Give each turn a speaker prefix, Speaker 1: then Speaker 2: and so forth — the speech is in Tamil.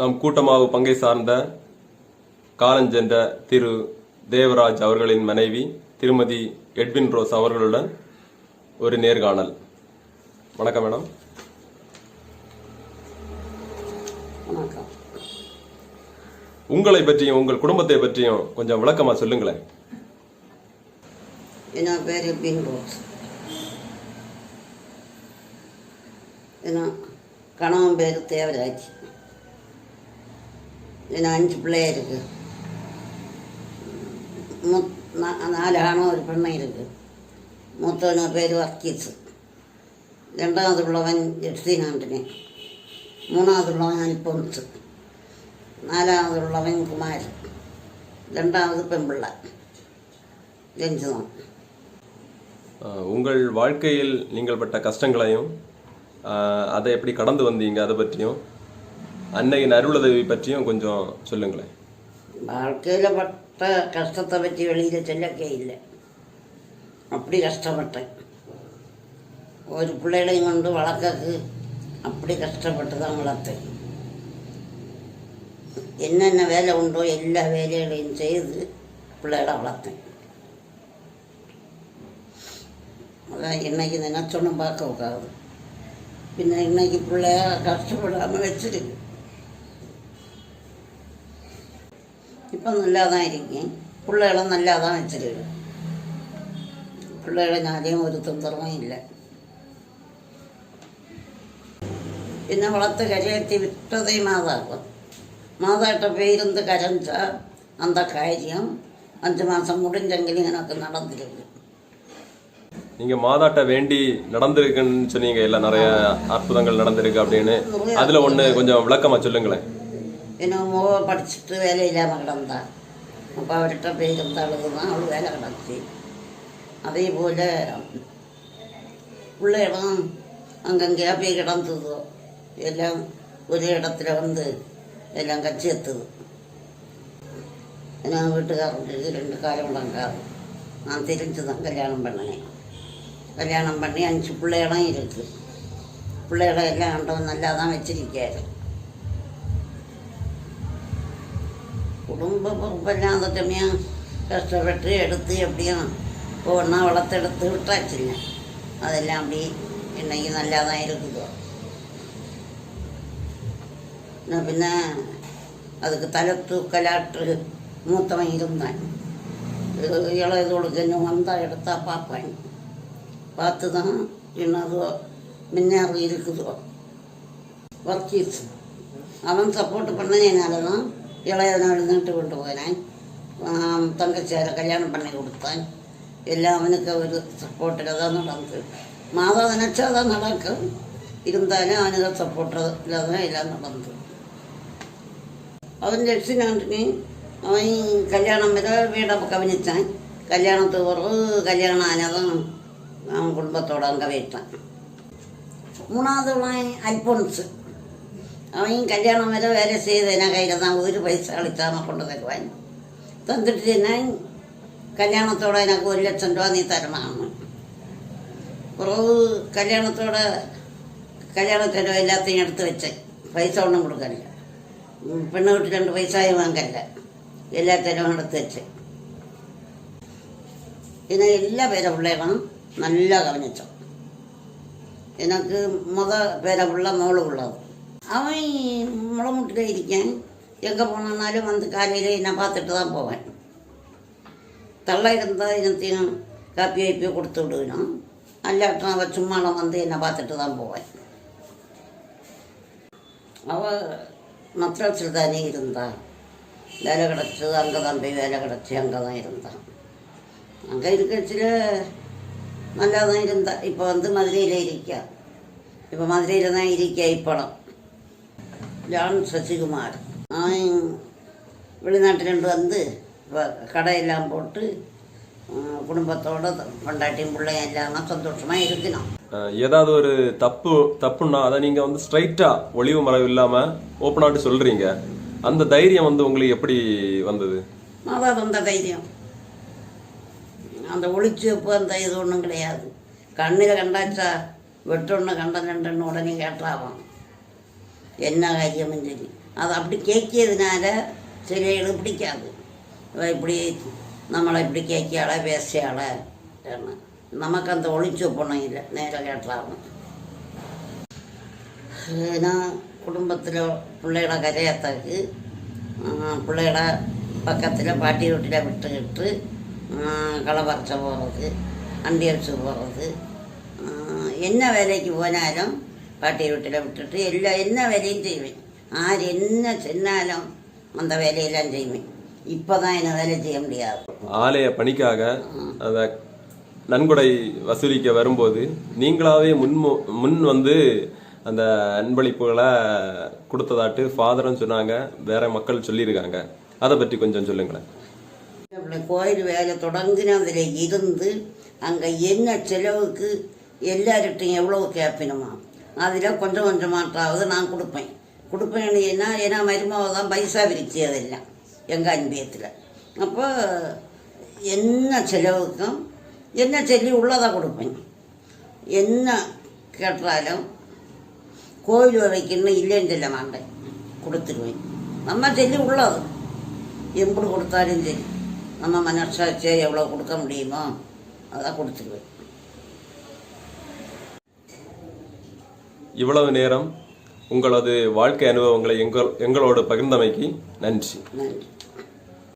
Speaker 1: நம் கூட்டமாவு பங்கை சார்ந்த காலஞ்சென்ற திரு தேவராஜ் அவர்களின் மனைவி திருமதி எட்வின் ரோஸ் அவர்களுடன் ஒரு நேர்காணல். வணக்கம் மேடம்.
Speaker 2: வணக்கம்.
Speaker 1: உங்களை பற்றியும் உங்கள் குடும்பத்தை பற்றியும் கொஞ்சம் விளக்கமா சொல்லுங்களேன்.
Speaker 2: என் பேர் எட்வின் ரோஸ். கணவன் பேர் தேவராஜ். எனக்கு 5 பிள்ளைய இருக்கு. 4 ஆணும் ஒரு பெண்ணும் இருக்கு. மூத்தவன பேர் வர்க்கீஸ், 2வது உள்ளவன் எட்வின் ஆண்டனி, 3வது உள்ளவன் அல்போன்ஸ், 4வது உள்ளவன் குமார், 2வது பெண்பிள்ளை ஜென்சுதான்.
Speaker 1: உங்கள் வாழ்க்கையில் நீங்கள் பட்ட கஷ்டங்களையும் அதை எப்படி கடந்து வந்தீங்க அதை பற்றியும் அன்னையின் அருளுதவி பற்றியும் கொஞ்சம் சொல்லுங்களேன்.
Speaker 2: வாழ்க்கையில் பட்ட கஷ்டத்தை பற்றி வெளியில் சொல்லக்கே இல்லை. அப்படி கஷ்டப்பட்டேன். ஒரு பிள்ளைகளையும் கொண்டு வளர்க்கக்கு அப்படி கஷ்டப்பட்டு தான் வளர்த்தேன். என்னென்ன வேலை உண்டோ எல்லா வேலைகளையும் செய்து பிள்ளைகளை வளர்த்தேன். அதான் இன்னைக்கு நினைச்சொன்னும் பார்க்க உட்காது. பின்ன இன்னைக்கு பிள்ளைய கஷ்டப்படாமல் வச்சிருக்கு. இப்போ நல்லா தான் இருக்கேன். பிள்ளைகளும் நல்லா தான் வச்சிருக்கு. பிள்ளைகளை யாரையும் ஒரு தொந்தரவும் இல்லை. പിന്നെ വളർത്ത് കരയെത്തി വിട്ടതേ മാതാവ്. മാതാട്ട പേരിന്ന് കരഞ്ചാൽ அந்த காரியம் 5 மாதம் முடிஞ்செങ്കിലും எனக்கு நடந்திருக்கு.
Speaker 1: நீங்க மாதாட்ட வேண்டி நடந்திருக்குன்னு சொன்னீங்க, இல்லை நிறைய அற்புதங்கள் நடந்திருக்கு அப்படின்னு. அதுல ஒண்ணு கொஞ்சம் விளக்கமா சொல்லுங்களேன்.
Speaker 2: என்னமோ படிச்சுட்டு வேலை இல்லாமல் கிடந்தா. அப்போ அவர்கிட்ட போயிருந்த அளவு தான் அவள் வேலை கிடச்சி. அதே போல் பிள்ளைகளும் அங்கங்கேயா போய் கிடந்ததோ எல்லாம் ஒரே இடத்துல வந்து எல்லாம் கட்சி எத்துது. என் வீட்டுக்காரங்களுக்கு 2 காலம்டாங்காது. நான் தெரிஞ்சு தான் கல்யாணம் பண்ணினேன். கல்யாணம் பண்ணி 5 பிள்ளைகளும் இருக்குது. பிள்ளைகளை எல்லாம் ஆண்டவன் நல்லா தான் வச்சிருக்காரு. குடும்ப பொறுப்பெல்லாம் அந்த சமயம் கஷ்டப்பட்டு எடுத்து எப்படியும் ஒவ்வொன்றா வளர்த்தெடுத்து விட்டாச்சுங்க. அதெல்லாம் அப்படி இன்னைக்கு நல்லா தான் இருக்குதோ. பின்ன அதுக்கு தலை தூக்கலாட்டு மூத்தவன் இருந்தான். இளையதோடுக்கு இன்னும் வந்தால் எடுத்தா பார்ப்பேன். பார்த்து தான் இன்னதோ முன்னேறி இருக்குதோ. வர்க்கீஸ் அவன் சப்போர்ட் பண்ணதுனால தான் இளையதனால நட்டு கொண்டு போனேன். தங்கச்சியாரை கல்யாணம் பண்ணி கொடுத்தேன். எல்லாம் அவனுக்கு ஒரு சப்போர்ட்டில் தான் நடந்தது. மாதா நினச்சா தான் நடக்கும். இருந்தாலும் அவனுக்கு சப்போர்ட்டில் தான் எல்லாம் நடந்தது. அவன் எட்வின் அவன் கல்யாணம் வரை வீடை கவனித்தான். கல்யாணத்துக்கு பிறகு கல்யாணம் ஆனதும் அவன் குடும்பத்தோடு அங்கே வைத்தான். 3வது உள்ளவன் அல்போன்ஸு. அவன் கல்யாணம் வரை வேலை செய்து என்ன கையில் தான் 1 பைசா அளித்தாமல் கொண்டு தருவான். தந்துட்டு என்ன கல்யாணத்தோட எனக்கு 1 லட்சம் ரூபா நீ தரணும். பிறகு கல்யாணத்தோட கல்யாணத்தோட எல்லாத்தையும் எடுத்து வச்சேன். பைசா ஒன்றும் கொடுக்கல. பெண்ணை விட்டு 2 பைசாயும் வாங்கல. எல்லாத்தையும் எடுத்து வச்சேன். ஏன்னா எல்லா பேர பிள்ளைகளும் நல்லா கவனித்தோம். எனக்கு பேர பிள்ளை மோளு உள்ளது. அவன் முளைமுட்டில் இருக்கேன். எங்கே போனாலும் வந்து காலையில் என்னை பார்த்துட்டு தான் போவேன். தள்ள இருந்தால் என்னத்தையும் காப்பி வைப்பி கொடுத்து விடுவேன். அல்லாட்டும் அவள் சும்மாடம் வந்து என்னை பார்த்துட்டு தான் போவேன். அவள் மத்ராஸில் தானே இருந்தாள். வேலை கிடச்சி அங்கே தான் போய் வேலை கிடச்சி அங்கே தான் இருந்தான். அங்கே இருக்கச்சில் நல்லா தான் இருந்தா. இப்போ வந்து மதுரையில் இருக்கா. இப்போ மதுரையில் தான் இருக்கா. இப்படம் ஜான் சசிகுமார் அவன் வெளிநாட்டிலேருந்து வந்து இப்போ கடையெல்லாம் போட்டு குடும்பத்தோட கொண்டாட்டியும் பிள்ளையும் எல்லாம் சந்தோஷமாக இருக்கணும்.
Speaker 1: ஏதாவது ஒரு தப்புன்னா அதை நீங்கள் வந்து ஸ்ட்ரைட்டாக ஒளிவு மறைவு இல்லாமல் ஓப்பனாட்டு சொல்கிறீங்க. அந்த தைரியம் வந்து உங்களுக்கு எப்படி வந்தது?
Speaker 2: மாதா தந்த தைரியம். அந்த ஒளிச்சு வைப்பு அந்த இது ஒன்றும் கிடையாது. கண்ணில் கண்டாச்சா வெட்டொன்று கண்டன் ரெண்டுன்னு உடனே கேட்டாவான். என்ன காரியமும் சரி. அது அப்படி கேட்கியதுனால சிலைகளும் பிடிக்காது. இவ இப்படி நம்மளை இப்படி கேட்கியாள பேசியாள நமக்கு அந்த ஒளிச்சு பொண்ணும் இல்லை, நேரம் கேட்டாலும். நான் குடும்பத்தில் பிள்ளைகளை கரையாத்தாக்கு பிள்ளைகளை பக்கத்தில் பாட்டி வீட்டில் விட்டுக்கிட்டு களை பறிச்ச போகிறது, அண்டி அடிச்சு போகிறது, என்ன வேலைக்கு போனாலும் பாட்டி வீட்டில் விட்டுட்டு என்ன வேலையும் செய்வேன். ஆர் என்ன சொன்னாலும் அந்த வேலையெல்லாம் செய்வேன். இப்போ தான் என்ன வேலை செய்ய முடியாது.
Speaker 1: ஆலய பணிக்காக அந்த நன்கொடை வசூலிக்க வரும்போது நீங்களாவே முன் வந்து அந்த அன்பளிப்புகளை கொடுத்ததாட்டு ஃபாதரும் சொன்னாங்க, வேற மக்கள் சொல்லியிருக்காங்க. அதை பற்றி கொஞ்சம் சொல்லுங்களேன்.
Speaker 2: கோயில் வேலை தொடங்கினதில் இருந்து அங்கே என்ன செலவுக்கு எல்லார்கிட்டையும் எவ்வளோ கேட்பினுமா அதில் கொஞ்சம் கொஞ்சமாட்டாவது நான் கொடுப்பேன் ஏன்னா மருமாவை தான் பைசா விரிச்சதெல்லாம் எங்கள் அன்பியத்தில். அப்போ என்ன செலவுக்கும் என்ன சொல்லி உள்ளதாக கொடுப்பேன். என்ன கேட்டாலும் கோயில் வைக்கணும் இல்லைன்னு சொல்ல மாட்டேன், கொடுத்துருவேன். நம்ம சொல்லி உள்ளது எப்படி கொடுத்தாலும் சரி, நம்ம மனசாட்சியை எவ்வளோ கொடுக்க முடியுமோ அதான் கொடுத்துருவேன்.
Speaker 1: இவ்வளவு நேரம் உங்களது வாழ்க்கை அனுபவங்களை எங்களோடு பகிர்ந்தமைக்கு நன்றி.
Speaker 2: நன்றி.